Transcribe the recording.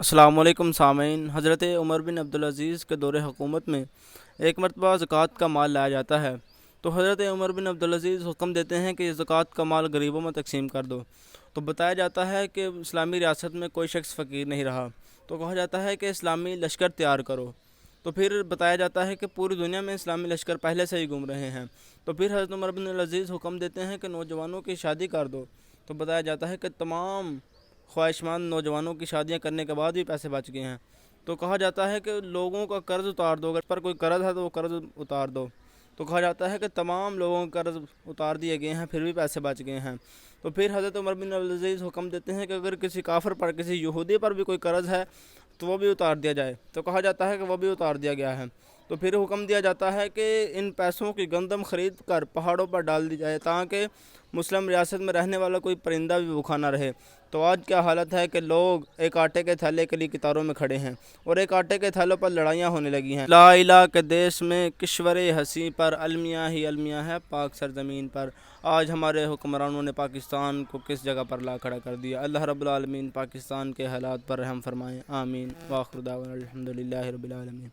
السلام علیکم سامعین۔ حضرت عمر بن عبدالعزیز کے دور حکومت میں ایک مرتبہ زکوٰۃ کا مال لایا جاتا ہے، تو حضرت عمر بن عبدالعزیز حکم دیتے ہیں کہ یہ زکوٰۃ کا مال غریبوں میں تقسیم کر دو۔ تو بتایا جاتا ہے کہ اسلامی ریاست میں کوئی شخص فقیر نہیں رہا، تو کہا جاتا ہے کہ اسلامی لشکر تیار کرو۔ تو پھر بتایا جاتا ہے کہ پوری دنیا میں اسلامی لشکر پہلے سے ہی گھوم رہے ہیں۔ تو پھر حضرت عمر بن عبدالعزیز حکم دیتے ہیں کہ نوجوانوں کی شادی کر دو۔ تو بتایا جاتا ہے کہ تمام خواہشمند نوجوانوں کی شادیاں کرنے کے بعد بھی پیسے بچ گئے ہیں۔ تو کہا جاتا ہے کہ لوگوں کا قرض اتار دو، اگر پر کوئی قرض ہے تو وہ قرض اتار دو۔ تو کہا جاتا ہے کہ تمام لوگوں کے قرض اتار دیے گئے ہیں، پھر بھی پیسے بچ گئے ہیں۔ تو پھر حضرت عمر بن عبدالعزیز حکم دیتے ہیں کہ اگر کسی کافر پر، کسی یہودی پر بھی کوئی قرض ہے تو وہ بھی اتار دیا جائے۔ تو کہا جاتا ہے کہ وہ بھی اتار دیا گیا ہے۔ تو پھر حکم دیا جاتا ہے کہ ان پیسوں کی گندم خرید کر پہاڑوں پر ڈال دی جائے، تاکہ مسلم ریاست میں رہنے والا کوئی پرندہ بھی بھوکا نہ رہے۔ تو آج کیا حالت ہے کہ لوگ ایک آٹے کے تھیلے کے لیے قطاروں میں کھڑے ہیں، اور ایک آٹے کے تھیلوں پر لڑائیاں ہونے لگی ہیں۔ لا الہ کے دیش میں کشور ہنسی پر المیہ ہی المیہ ہے پاک سرزمین پر۔ آج ہمارے حکمرانوں نے پاکستان کو کس جگہ پر لا کھڑا کر دیا۔ اللہ رب العالمین پاکستان کے حالات پر رحم فرمائیں، آمین۔ وآخر دعوانا الحمدللہ رب العالمین۔